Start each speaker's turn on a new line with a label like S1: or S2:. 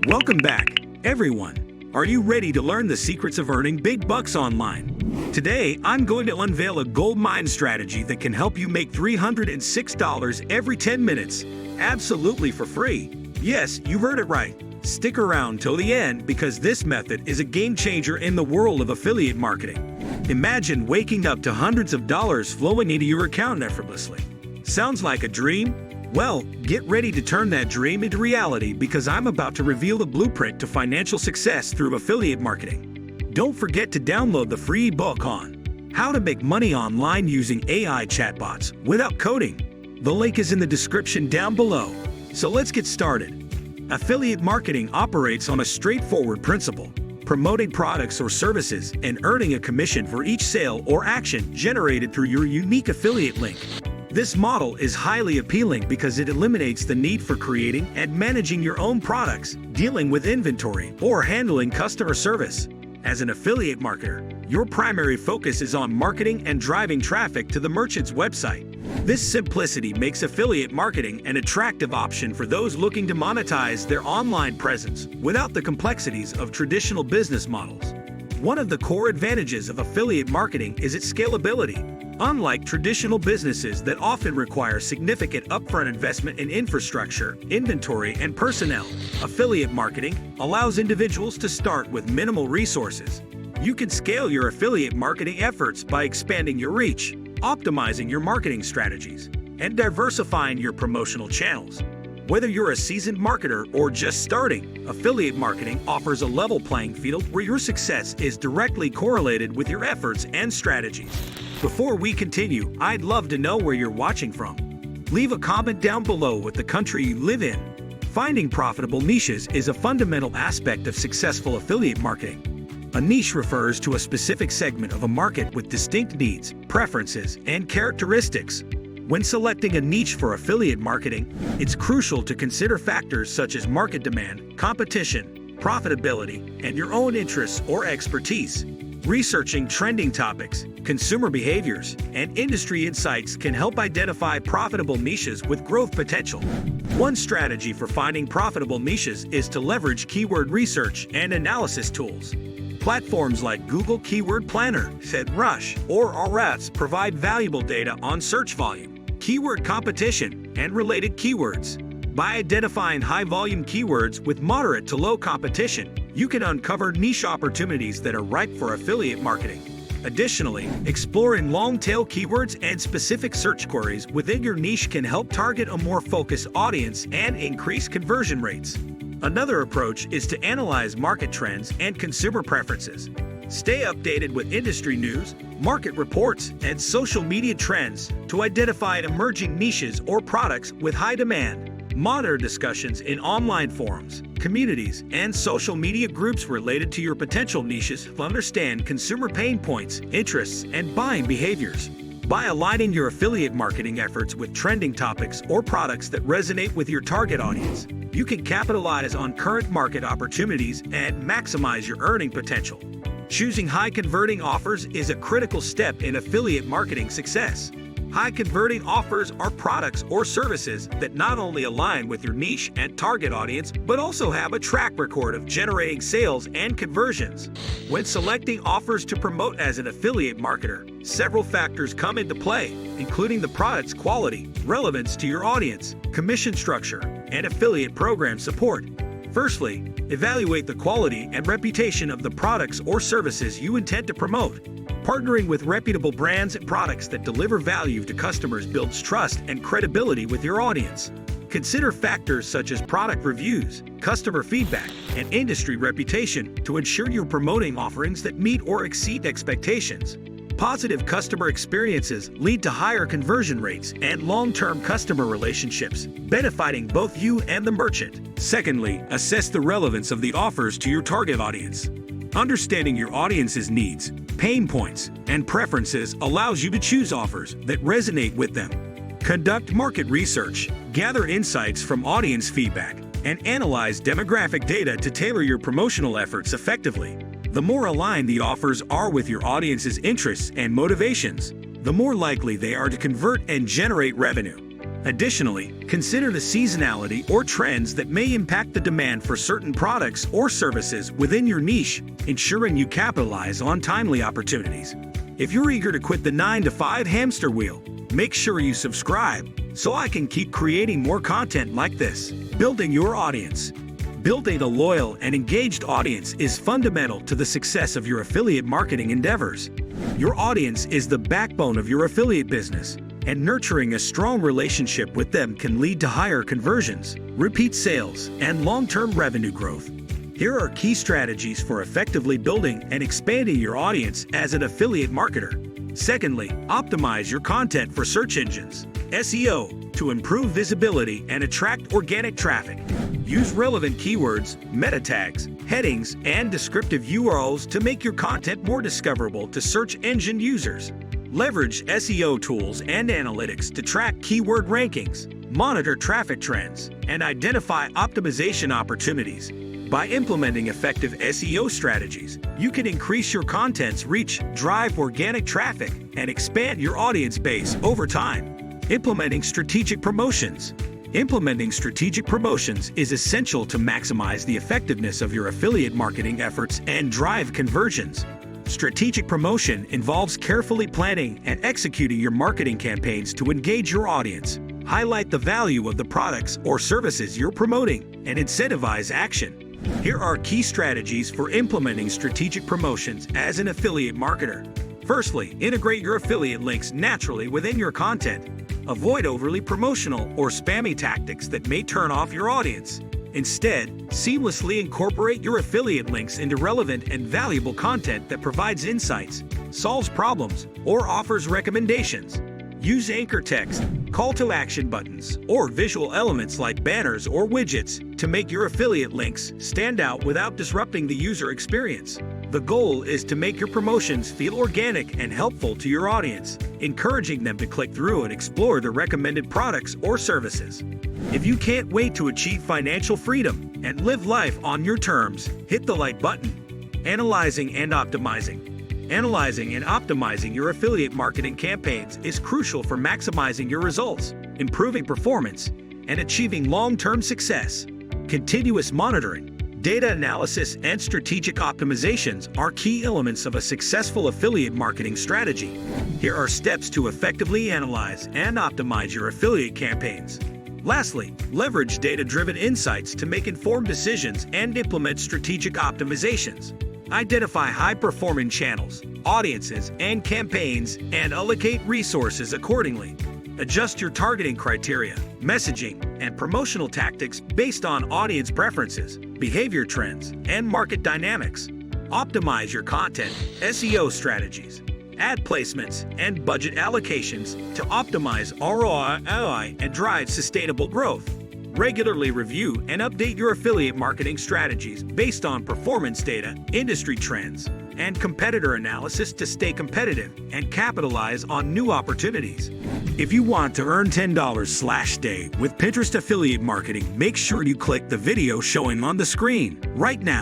S1: Welcome back, everyone. Are you ready to learn the secrets of earning big bucks online? Today, I'm going to unveil a goldmine strategy that can help you make $306 every 10 minutes, absolutely for free. Yes, you heard it right. Stick around till the end because this method is a game changer in the world of affiliate marketing. Imagine waking up to hundreds of dollars flowing into your account effortlessly. Sounds like a dream? Well, get ready to turn that dream into reality because I'm about to reveal the blueprint to financial success through affiliate marketing. Don't forget to download the free ebook on how to make money online using AI chatbots without coding. The link is in the description down below. So let's get started. Affiliate marketing operates on a straightforward principle: promoting products or services and earning a commission for each sale or action generated through your unique affiliate link. This model is highly appealing because it eliminates the need for creating and managing your own products, dealing with inventory, or handling customer service. As an affiliate marketer, your primary focus is on marketing and driving traffic to the merchant's website. This simplicity makes affiliate marketing an attractive option for those looking to monetize their online presence without the complexities of traditional business models. One of the core advantages of affiliate marketing is its scalability. Unlike traditional businesses that often require significant upfront investment in infrastructure, inventory, and personnel, affiliate marketing allows individuals to start with minimal resources. You can scale your affiliate marketing efforts by expanding your reach, optimizing your marketing strategies, and diversifying your promotional channels. Whether you're a seasoned marketer or just starting, affiliate marketing offers a level playing field where your success is directly correlated with your efforts and strategies. Before we continue, I'd love to know where you're watching from. Leave a comment down below with the country you live in. Finding profitable niches is a fundamental aspect of successful affiliate marketing. A niche refers to a specific segment of a market with distinct needs, preferences, and characteristics. When selecting a niche for affiliate marketing, it's crucial to consider factors such as market demand, competition, profitability, and your own interests or expertise. Researching trending topics, consumer behaviors, and industry insights can help identify profitable niches with growth potential. One strategy for finding profitable niches is to leverage keyword research and analysis tools. Platforms like Google Keyword Planner, SEMrush, or Ahrefs provide valuable data on search volume, keyword competition, and related keywords. By identifying high-volume keywords with moderate to low competition, you can uncover niche opportunities that are ripe for affiliate marketing. Additionally, exploring long-tail keywords and specific search queries within your niche can help target a more focused audience and increase conversion rates. Another approach is to analyze market trends and consumer preferences. Stay updated with industry news, market reports, and social media trends to identify emerging niches or products with high demand. Monitor discussions in online forums, communities, and social media groups related to your potential niches to understand consumer pain points, interests, and buying behaviors. By aligning your affiliate marketing efforts with trending topics or products that resonate with your target audience, you can capitalize on current market opportunities and maximize your earning potential. Choosing high-converting offers is a critical step in affiliate marketing success. High-converting offers are products or services that not only align with your niche and target audience, but also have a track record of generating sales and conversions. When selecting offers to promote as an affiliate marketer, several factors come into play, including the product's quality, relevance to your audience, commission structure, and affiliate program support. Firstly, evaluate the quality and reputation of the products or services you intend to promote. Partnering with reputable brands and products that deliver value to customers builds trust and credibility with your audience. Consider factors such as product reviews, customer feedback, and industry reputation to ensure you're promoting offerings that meet or exceed expectations. Positive customer experiences lead to higher conversion rates and long-term customer relationships, benefiting both you and the merchant. Secondly, assess the relevance of the offers to your target audience. Understanding your audience's needs, pain points, and preferences allows you to choose offers that resonate with them. Conduct market research, gather insights from audience feedback, and analyze demographic data to tailor your promotional efforts effectively. The more aligned the offers are with your audience's interests and motivations, the more likely they are to convert and generate revenue. Additionally, consider the seasonality or trends that may impact the demand for certain products or services within your niche, ensuring you capitalize on timely opportunities. If you're eager to quit the 9-to-5 hamster wheel, make sure you subscribe so I can keep creating more content like this. Building your audience. Building a loyal and engaged audience is fundamental to the success of your affiliate marketing endeavors. Your audience is the backbone of your affiliate business, and nurturing a strong relationship with them can lead to higher conversions, repeat sales, and long-term revenue growth. Here are key strategies for effectively building and expanding your audience as an affiliate marketer. Secondly, optimize your content for search engines, SEO, to improve visibility and attract organic traffic. Use relevant keywords, meta tags, headings, and descriptive URLs to make your content more discoverable to search engine users. Leverage SEO tools and analytics to track keyword rankings, monitor traffic trends, and identify optimization opportunities. By implementing effective SEO strategies, you can increase your content's reach, drive organic traffic, and expand your audience base over time. Implementing strategic promotions. Implementing strategic promotions is essential to maximize the effectiveness of your affiliate marketing efforts and drive conversions. Strategic promotion involves carefully planning and executing your marketing campaigns to engage your audience, highlight the value of the products or services you're promoting, and incentivize action. Here are key strategies for implementing strategic promotions as an affiliate marketer. Firstly, integrate your affiliate links naturally within your content. Avoid overly promotional or spammy tactics that may turn off your audience. Instead, seamlessly incorporate your affiliate links into relevant and valuable content that provides insights, solves problems, or offers recommendations. Use anchor text, call to action buttons, or visual elements like banners or widgets to make your affiliate links stand out without disrupting the user experience. The goal is to make your promotions feel organic and helpful to your audience, encouraging them to click through and explore the recommended products or services. If you can't wait to achieve financial freedom and live life on your terms, hit the like button. Analyzing and optimizing. Analyzing and optimizing your affiliate marketing campaigns is crucial for maximizing your results, improving performance, and achieving long-term success. Continuous monitoring. Data analysis and strategic optimizations are key elements of a successful affiliate marketing strategy. Here are steps to effectively analyze and optimize your affiliate campaigns. Lastly, leverage data-driven insights to make informed decisions and implement strategic optimizations. Identify high-performing channels, audiences, and campaigns, and allocate resources accordingly. Adjust your targeting criteria, messaging, and promotional tactics based on audience preferences, behavior trends, and market dynamics. Optimize your content, SEO strategies, ad placements, and budget allocations to optimize ROI and drive sustainable growth. Regularly review and update your affiliate marketing strategies based on performance data, industry trends, and competitor analysis to stay competitive and capitalize on new opportunities. If you want to earn $10/day with Pinterest affiliate marketing, make sure you click the video showing on the screen right now.